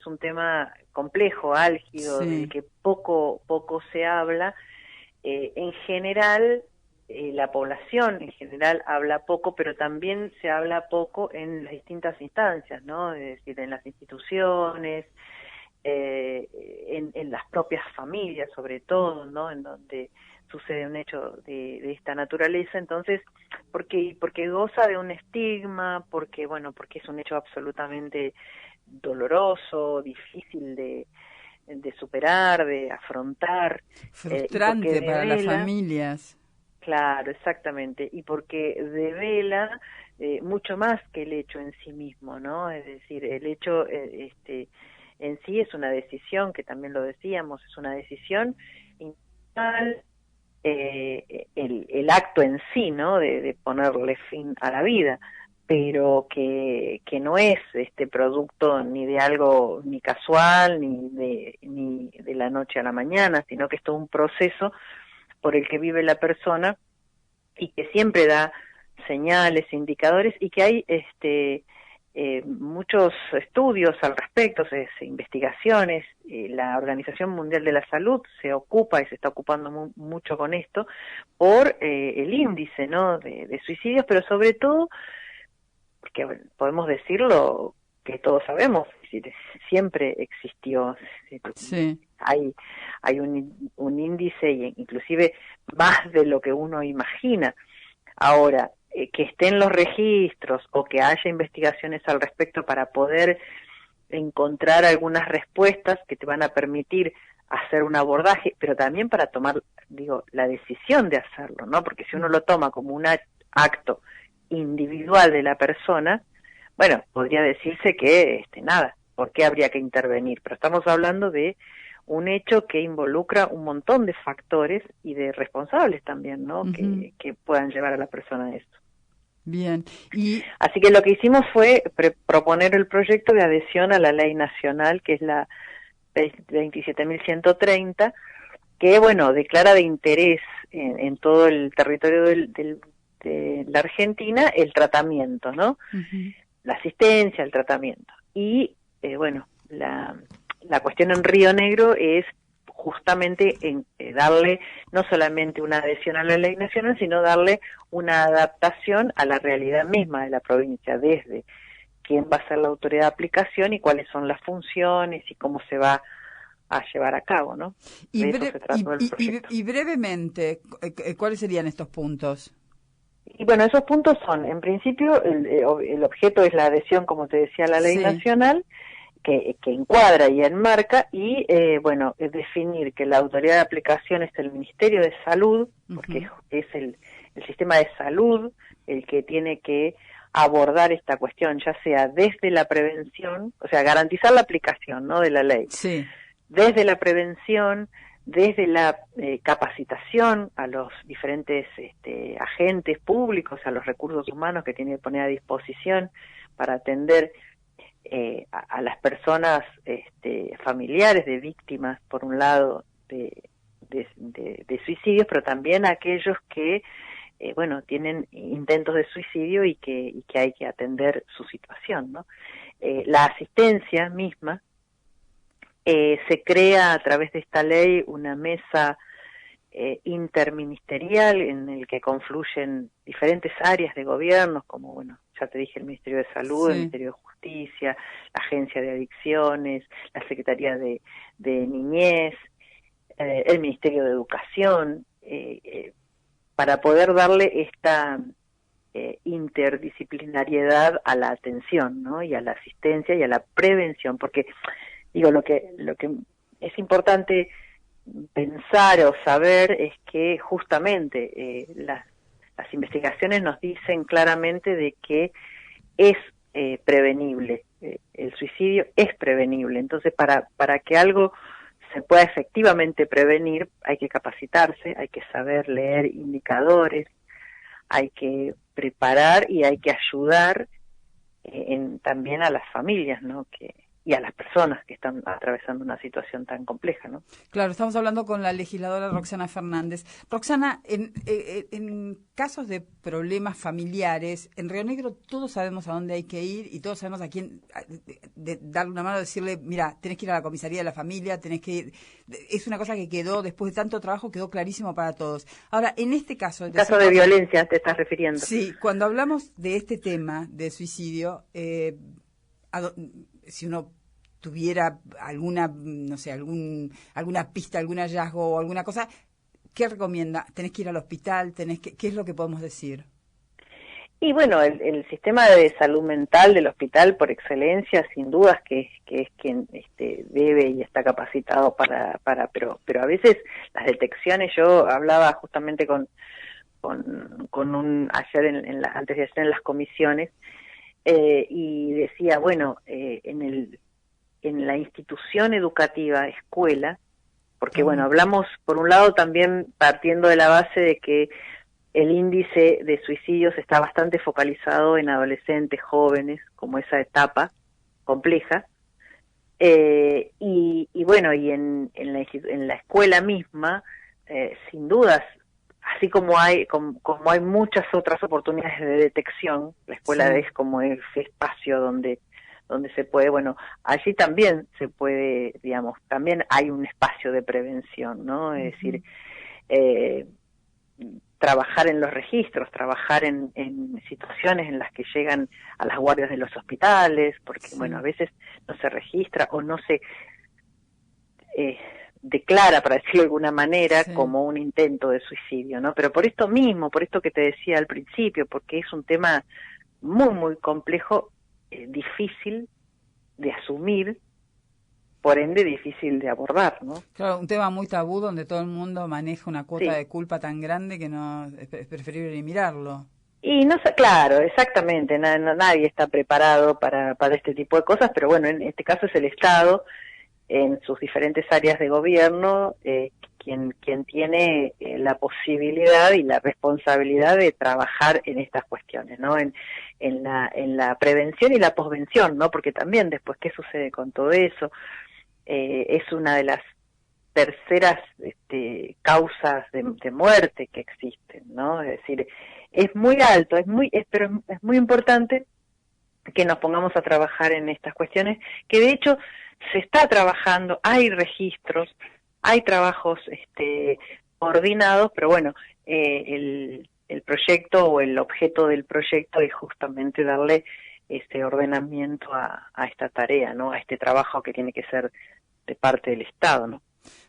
un tema complejo, álgido, Sí. del que poco se habla. En general, la población en general habla poco, pero también se habla poco en las distintas instancias, ¿no? Es decir, en las instituciones, en las propias familias, sobre todo, ¿no? En donde sucede un hecho de esta naturaleza. Entonces, porque goza de un estigma, porque es un hecho absolutamente doloroso, difícil de superar, de afrontar, y porque Frustrante para las devela, familias. claro, exactamente, y porque devela mucho más que el hecho en sí mismo, ¿no? Es decir, el hecho en sí es una decisión, que también lo decíamos, es una decisión individual, el acto en sí, ¿no? De ponerle fin a la vida, pero que no es producto ni de algo ni casual, ni de la noche a la mañana, sino que es todo un proceso por el que vive la persona y que siempre da señales, indicadores, y que hay muchos estudios al respecto, investigaciones. La Organización Mundial de la Salud se ocupa y se está ocupando mucho con esto por el índice, ¿no? de suicidios, pero sobre todo porque bueno, podemos decirlo, que todos sabemos, es decir, siempre existió, es decir, Sí. hay un índice, inclusive más de lo que uno imagina. Ahora, que estén los registros o que haya investigaciones al respecto para poder encontrar algunas respuestas que te van a permitir hacer un abordaje, pero también para tomar, digo, la decisión de hacerlo, ¿no? Porque si uno lo toma como un acto individual de la persona, bueno, podría decirse que nada, ¿por qué habría que intervenir? Pero estamos hablando de un hecho que involucra un montón de factores y de responsables también, ¿no? Ujú. Que puedan llevar a la persona a esto. Bien. Y Así que lo que hicimos fue proponer el proyecto de adhesión a la ley nacional, que es la 27.130, que, bueno, declara de interés en todo el territorio de la Argentina el tratamiento, ¿no? ujú. La asistencia, el tratamiento. Y, bueno, la cuestión en Río Negro es justamente en darle no solamente una adhesión a la ley nacional, sino darle una adaptación a la realidad misma de la provincia, desde quién va a ser la autoridad de aplicación y cuáles son las funciones y cómo se va a llevar a cabo, ¿no? Y, De eso se trató el proyecto. y brevemente, ¿cuáles serían estos puntos? Y bueno, esos puntos son, en principio, el objeto es la adhesión, como te decía, a la ley Sí. nacional, que encuadra y enmarca, y bueno, es definir que la autoridad de aplicación es el Ministerio de Salud, porque Ujú. es el sistema de salud el que tiene que abordar esta cuestión, ya sea desde la prevención, o sea, garantizar la aplicación, ¿no?, de la ley, Sí. desde la prevención, desde la capacitación a los diferentes agentes públicos, a los recursos humanos que tiene que poner a disposición para atender a las personas familiares de víctimas, por un lado, de suicidios, pero también a aquellos que, bueno, tienen intentos de suicidio y que hay que atender su situación, ¿no? La asistencia misma, se crea a través de esta ley una mesa interministerial en el que confluyen diferentes áreas de gobiernos, como, bueno, ya te dije, el Ministerio de Salud, el Sí. Ministerio de Justicia, la Agencia de Adicciones, la Secretaría de Niñez, el Ministerio de Educación, para poder darle esta interdisciplinariedad a la atención, ¿no?, y a la asistencia y a la prevención, porque digo, lo que es importante pensar o saber es que justamente las investigaciones nos dicen claramente de que es prevenible, el suicidio es prevenible. Entonces, para que algo se pueda efectivamente prevenir, hay que capacitarse, hay que saber leer indicadores, hay que preparar y hay que ayudar también a las familias, ¿no? y a las personas que están atravesando una situación tan compleja, ¿no? Claro, estamos hablando con la legisladora Roxana Fernández. Roxana, en casos de problemas familiares, en Río Negro todos sabemos a dónde hay que ir y todos sabemos a quién darle una mano, decirle, mira, tenés que ir a la comisaría de la familia, tenés que ir. Es una cosa que quedó, después de tanto trabajo, quedó clarísimo para todos. Ahora, en este caso... En caso de violencia te estás refiriendo. Sí, cuando hablamos de este tema de suicidio, si uno tuviera alguna, no sé, alguna pista, algún hallazgo o alguna cosa, ¿qué recomienda? ¿Tenés que ir al hospital? ¿Qué es lo que podemos decir? Y bueno, el sistema de salud mental del hospital por excelencia, sin dudas que es quien debe y está capacitado pero a veces las detecciones, yo hablaba justamente con ayer antes de ayer en las comisiones, y decía, bueno, en la institución educativa, escuela, porque bueno, hablamos por un lado también partiendo de la base de que el índice de suicidios está bastante focalizado en adolescentes, jóvenes, como esa etapa compleja, y bueno, y en la escuela misma, sin dudas, así como hay muchas otras oportunidades de detección, la escuela es como ese espacio donde se puede, bueno, allí también se puede, digamos, también hay un espacio de prevención, ¿no? Es decir, trabajar en los registros, trabajar en situaciones en las que llegan a las guardias de los hospitales, porque, bueno, a veces no se registra o no se declara, para decirlo de alguna manera, como un intento de suicidio, ¿no? Pero por esto mismo, por esto que te decía al principio, porque es un tema muy, muy complejo, difícil de asumir, por ende difícil de abordar, ¿no? Claro, un tema muy tabú donde todo el mundo maneja una cuota de culpa tan grande que no es preferible ni mirarlo. Y no sé, claro, exactamente, nadie está preparado para este tipo de cosas, pero bueno, en este caso es el Estado, en sus diferentes áreas de gobierno, quien tiene la posibilidad y la responsabilidad de trabajar en estas cuestiones, ¿no? En la prevención y la posvención, ¿no? Porque también después, ¿qué sucede con todo eso? Es una de las terceras causas de muerte que existen, ¿no? Es decir, es muy alto, pero es muy importante que nos pongamos a trabajar en estas cuestiones, que de hecho se está trabajando, hay registros, hay trabajos coordinados, pero bueno, el proyecto o el objeto del proyecto es justamente darle este ordenamiento a esta tarea, ¿no? A este trabajo que tiene que ser de parte del Estado, ¿no?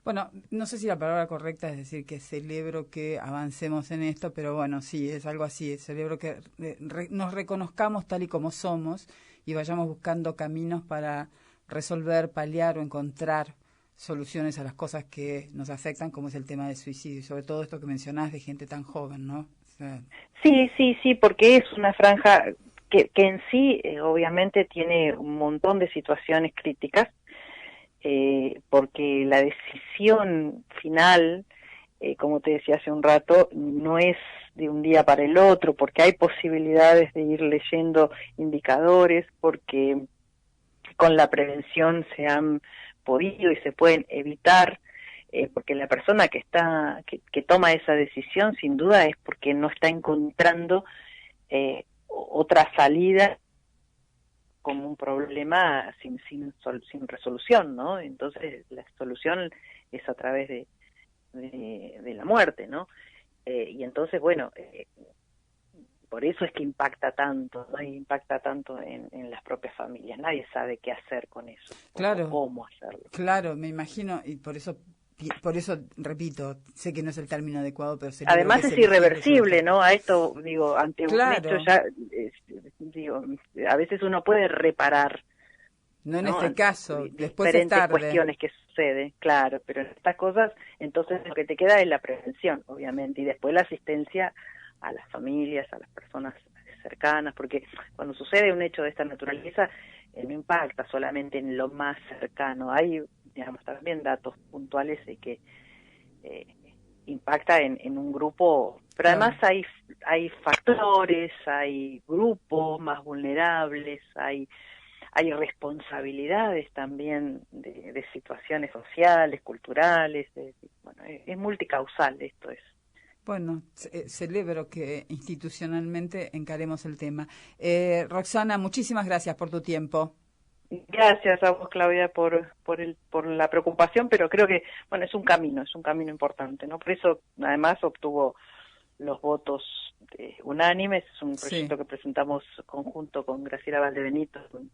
Bueno, no sé si la palabra correcta es decir que celebro que avancemos en esto, pero bueno, sí, es algo así. Celebro que nos reconozcamos tal y como somos y vayamos buscando caminos para resolver, paliar o encontrar soluciones a las cosas que nos afectan, como es el tema del suicidio, y sobre todo esto que mencionás de gente tan joven, ¿no? O sea... Sí, porque es una franja que en sí obviamente tiene un montón de situaciones críticas, porque la decisión final, como te decía hace un rato, no es de un día para el otro, porque hay posibilidades de ir leyendo indicadores, porque con la prevención se han podido y se pueden evitar, porque la persona que toma esa decisión sin duda es porque no está encontrando otra salida como un problema sin resolución, ¿no? Entonces la solución es a través de la muerte, ¿no? Y entonces, bueno, por eso es que impacta tanto, ¿no? Impacta tanto en las propias familias. Nadie sabe qué hacer con eso, claro, o cómo hacerlo. Claro, me imagino, y por eso repito, sé que no es el término adecuado, pero además es irreversible, ¿no? A esto, digo, ante un hecho ya, digo, a veces uno puede reparar. No en este caso, después es diferentes tarde. Cuestiones que suceden, claro, pero en estas cosas, entonces lo que te queda es la prevención, obviamente, y después la asistencia a las familias, a las personas cercanas, porque cuando sucede un hecho de esta naturaleza, no impacta solamente en lo más cercano, hay, digamos, también datos puntuales de que impacta en un grupo, pero además hay factores, hay grupos más vulnerables, hay hay responsabilidades también de situaciones sociales, culturales, bueno, es multicausal esto es. Bueno, celebro que institucionalmente encaremos el tema. Roxana, muchísimas gracias por tu tiempo. Gracias a vos, Claudia, por la preocupación, pero creo que, bueno, es un camino importante, ¿no? Por eso, además, obtuvo los votos unánimes. Es un proyecto que presentamos conjunto con Graciela Valdebenito, con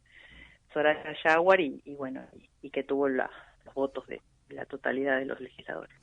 Soraya Yaguar, y bueno, y que tuvo los votos de la totalidad de los legisladores.